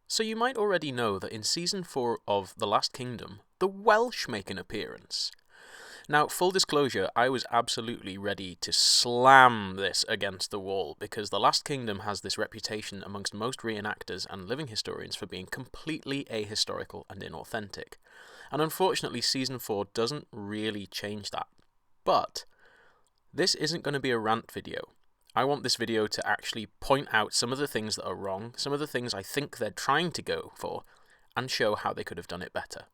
So you might already know that in Season 4 of The Last Kingdom, the Welsh make an appearance. Now, full disclosure, I was absolutely ready to slam this against the wall, because The Last Kingdom has this reputation amongst most reenactors and living historians for being completely ahistorical and inauthentic. And unfortunately, Season 4 doesn't really change that. But this isn't going to be a rant video. I want this video to actually point out some of the things that are wrong, some of the things I think they're trying to go for, and show how they could have done it better.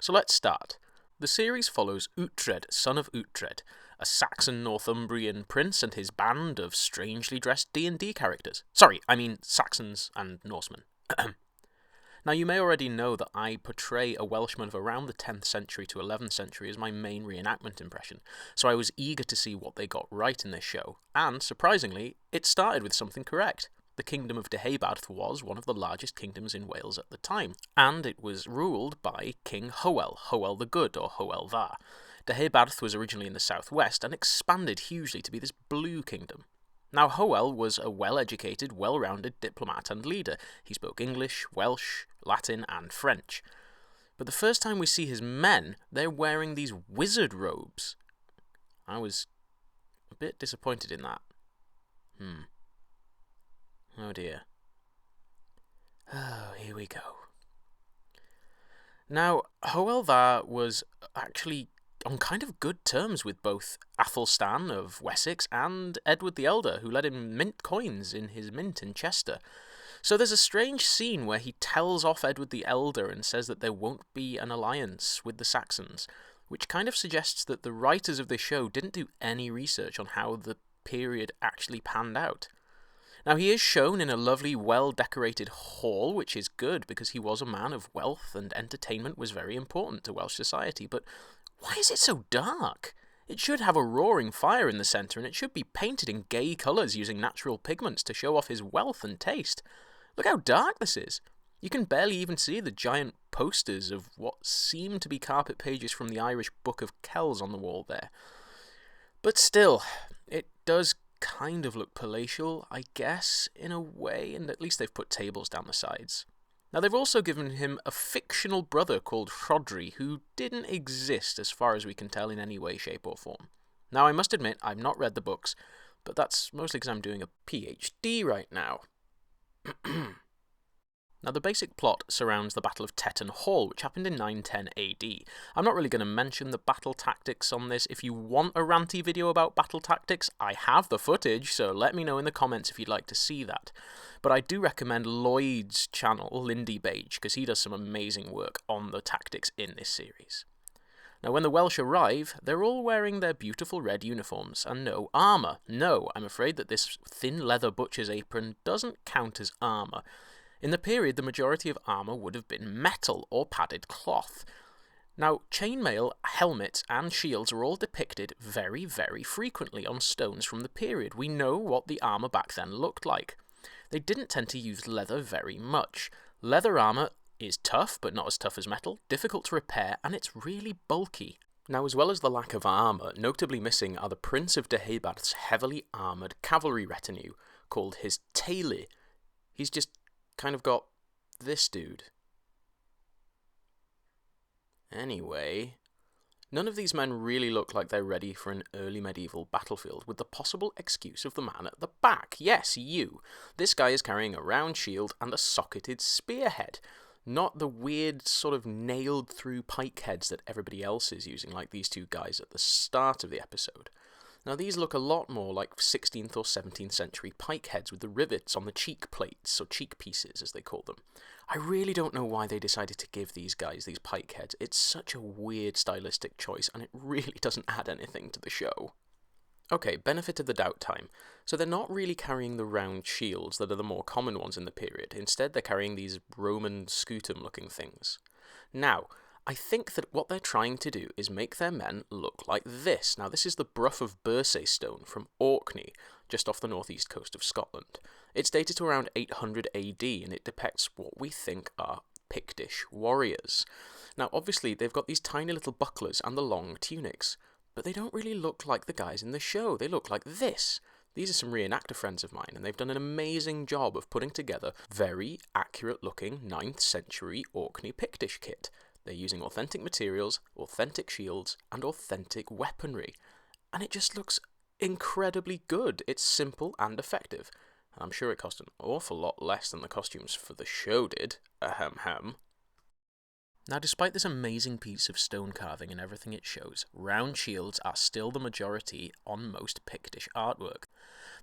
So let's start. The series follows Uhtred, son of Uhtred, a Saxon Northumbrian prince and his band of strangely dressed D&D characters. Sorry, I mean Saxons and Norsemen. Now, you may already know that I portray a Welshman of around the 10th century to 11th century as my main reenactment impression, so I was eager to see what they got right in this show, and, surprisingly, it started with something correct. The kingdom of Deheubarth was one of the largest kingdoms in Wales at the time, and it was ruled by King Hywel, Hywel the Good, or Hywel Dda. Deheubarth was originally in the southwest and expanded hugely to be this blue kingdom. Now, Hywel was a well-educated, well-rounded diplomat and leader. He spoke English, Welsh, Latin, and French. But the first time we see his men, they're wearing these wizard robes. I was a bit disappointed in that. Oh dear. Oh, here we go. Now, Hywel Dda was actually on kind of good terms with both Athelstan of Wessex and Edward the Elder, who let him mint coins in his mint in Chester. So there's a strange scene where he tells off Edward the Elder and says that there won't be an alliance with the Saxons, which kind of suggests that the writers of this show didn't do any research on how the period actually panned out. Now, he is shown in a lovely, well-decorated hall, which is good because he was a man of wealth and entertainment was very important to Welsh society, but why is it so dark? It should have a roaring fire in the centre, and it should be painted in gay colours using natural pigments to show off his wealth and taste. Look how dark this is. You can barely even see the giant posters of what seem to be carpet pages from the Irish Book of Kells on the wall there. But still, it does kind of look palatial, I guess, in a way, and at least they've put tables down the sides. Now, they've also given him a fictional brother called Rhodri, who didn't exist as far as we can tell in any way, shape or form. Now, I must admit, I've not read the books, but that's mostly because I'm doing a PhD right now. Now, the basic plot surrounds the Battle of Tetton Hall, which happened in 910 AD. I'm not really going to mention the battle tactics on this. If you want a ranty video about battle tactics, I have the footage, so let me know in the comments if you'd like to see that. But I do recommend Lloyd's channel, Lindy Bage, because he does some amazing work on the tactics in this series. Now, when the Welsh arrive, they're all wearing their beautiful red uniforms and no armour. No, I'm afraid that this thin leather butcher's apron doesn't count as armour. In the period, the majority of armour would have been metal or padded cloth. Now, chainmail, helmets, and shields are all depicted very, very frequently on stones from the period. We know what the armour back then looked like. They didn't tend to use leather very much. Leather armour is tough, but not as tough as metal, difficult to repair, and it's really bulky. Now, as well as the lack of armour, notably missing are the Prince of Deheubarth's heavily armoured cavalry retinue, called his taili. He's just kind of got this dude. Anyway, none of these men really look like they're ready for an early medieval battlefield, with the possible excuse of the man at the back. Yes, you. This guy is carrying a round shield and a socketed spearhead, not the weird sort of nailed-through pike heads that everybody else is using, like these two guys at the start of the episode. Now, these look a lot more like 16th or 17th century pike heads with the rivets on the cheek plates, or cheek pieces as they call them. I really don't know why they decided to give these guys these pike heads. It's such a weird stylistic choice, and it really doesn't add anything to the show. Okay, benefit of the doubt time. So they're not really carrying the round shields that are the more common ones in the period. Instead, they're carrying these Roman scutum-looking things. Now, I think that what they're trying to do is make their men look like this. Now, this is the Bruff of Bursay stone from Orkney, just off the northeast coast of Scotland. It's dated to around 800 AD, and it depicts what we think are Pictish warriors. Now, obviously, they've got these tiny little bucklers and the long tunics, but they don't really look like the guys in the show. They look like this. These are some reenactor friends of mine, and they've done an amazing job of putting together very accurate-looking 9th century Orkney Pictish kit. They're using authentic materials, authentic shields, and authentic weaponry. And it just looks incredibly good. It's simple and effective. I'm sure it cost an awful lot less than the costumes for the show did. Ahem. Now, despite this amazing piece of stone carving and everything it shows, round shields are still the majority on most Pictish artwork.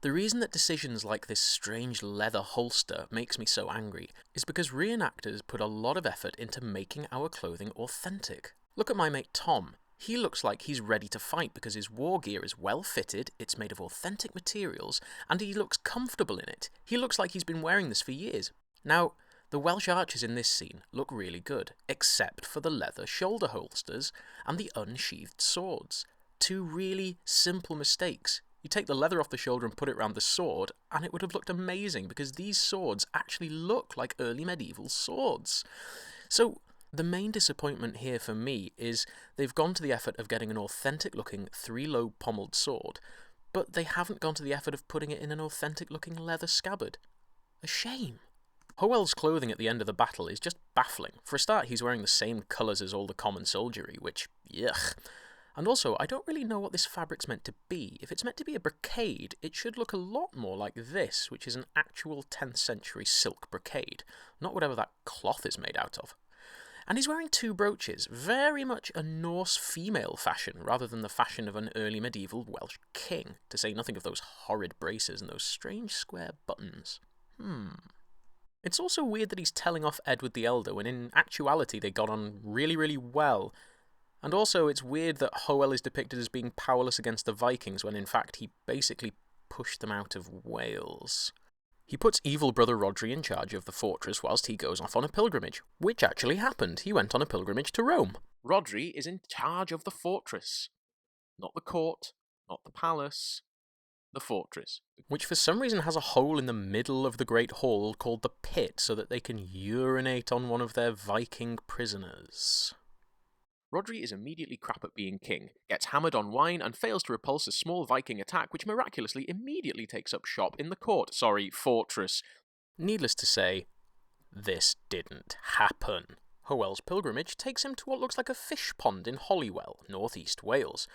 The reason that decisions like this strange leather holster makes me so angry is because reenactors put a lot of effort into making our clothing authentic. Look at my mate Tom. He looks like he's ready to fight because his war gear is well fitted, it's made of authentic materials, and he looks comfortable in it. He looks like he's been wearing this for years. Now, the Welsh archers in this scene look really good, except for the leather shoulder holsters and the unsheathed swords. Two really simple mistakes. You take the leather off the shoulder and put it around the sword, and it would have looked amazing because these swords actually look like early medieval swords. So, the main disappointment here for me is they've gone to the effort of getting an authentic-looking 3-lobe pommelled sword, but they haven't gone to the effort of putting it in an authentic-looking leather scabbard. A shame. Hywel's clothing at the end of the battle is just baffling. For a start, he's wearing the same colours as all the common soldiery, which, yuck. And also, I don't really know what this fabric's meant to be. If it's meant to be a brocade, it should look a lot more like this, which is an actual 10th century silk brocade, not whatever that cloth is made out of. And he's wearing 2 brooches, very much a Norse female fashion, rather than the fashion of an early medieval Welsh king, to say nothing of those horrid braces and those strange square buttons. It's also weird that he's telling off Edward the Elder when in actuality they got on really, really well. And also it's weird that Hywel is depicted as being powerless against the Vikings when in fact he basically pushed them out of Wales. He puts evil brother Rhodri in charge of the fortress whilst he goes off on a pilgrimage, which actually happened. He went on a pilgrimage to Rome. Rhodri is in charge of the fortress. Not the court, not the palace, the fortress, which for some reason has a hole in the middle of the Great Hall called the Pit so that they can urinate on one of their Viking prisoners. Rhodri is immediately crap at being king, gets hammered on wine, and fails to repulse a small Viking attack which miraculously immediately takes up shop in the fortress. Needless to say, this didn't happen. Hywel's pilgrimage takes him to what looks like a fish pond in Hywel, northeast Wales.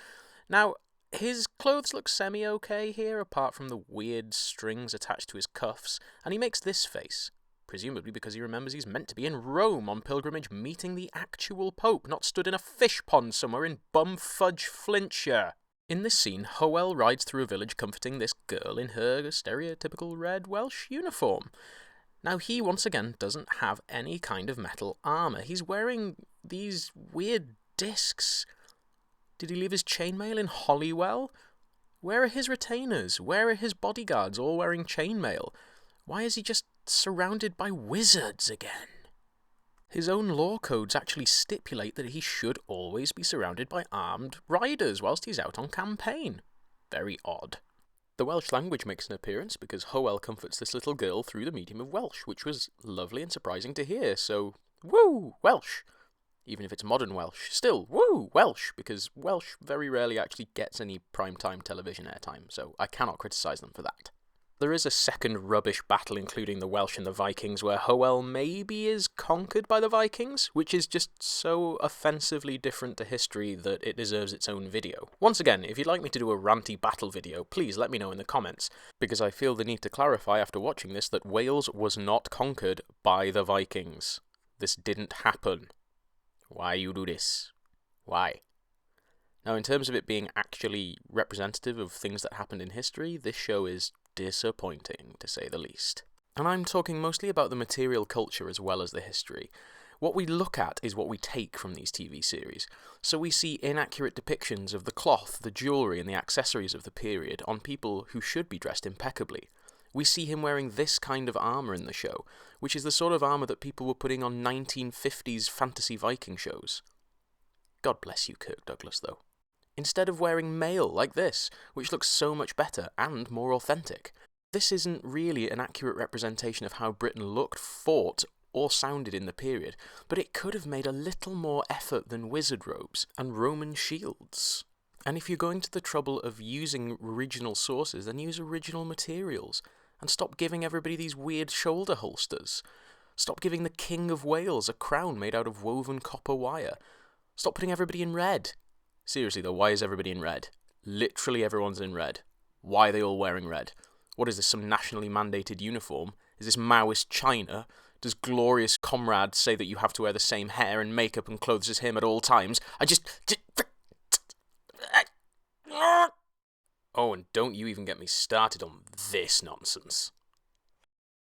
Now, his clothes look semi-okay here, apart from the weird strings attached to his cuffs, and he makes this face, presumably because he remembers he's meant to be in Rome on pilgrimage meeting the actual Pope, not stood in a fish pond somewhere in Bumfudge, Flintshire. In this scene, Hywel rides through a village comforting this girl in her stereotypical red Welsh uniform. Now, he once again doesn't have any kind of metal armour. He's wearing these weird discs. Did he leave his chainmail in Hywel? Where are his retainers? Where are his bodyguards all wearing chainmail? Why is he just surrounded by wizards again? His own law codes actually stipulate that he should always be surrounded by armed riders whilst he's out on campaign. Very odd. The Welsh language makes an appearance because Hywel comforts this little girl through the medium of Welsh, which was lovely and surprising to hear, so woo, Welsh! Even if it's modern Welsh, still, woo, Welsh, because Welsh very rarely actually gets any primetime television airtime, so I cannot criticise them for that. There is a second rubbish battle including the Welsh and the Vikings where Hywel maybe is conquered by the Vikings, which is just so offensively different to history that it deserves its own video. Once again, if you'd like me to do a ranty battle video, please let me know in the comments, because I feel the need to clarify after watching this that Wales was not conquered by the Vikings. This didn't happen. Why you do this? Why? Now, in terms of it being actually representative of things that happened in history, this show is disappointing, to say the least. And I'm talking mostly about the material culture as well as the history. What we look at is what we take from these TV series. So we see inaccurate depictions of the cloth, the jewellery and the accessories of the period on people who should be dressed impeccably. We see him wearing this kind of armour in the show, which is the sort of armour that people were putting on 1950s fantasy Viking shows. God bless you, Kirk Douglas, though. Instead of wearing mail like this, which looks so much better and more authentic. This isn't really an accurate representation of how Britain looked, fought, or sounded in the period, but it could have made a little more effort than wizard robes and Roman shields. And if you're going to the trouble of using original sources, then use original materials. And stop giving everybody these weird shoulder holsters. Stop giving the King of Wales a crown made out of woven copper wire. Stop putting everybody in red. Seriously though, why is everybody in red? Literally everyone's in red. Why are they all wearing red? What is this, some nationally mandated uniform? Is this Maoist China? Does glorious comrade say that you have to wear the same hair and makeup and clothes as him at all times? Oh, and don't you even get me started on this nonsense.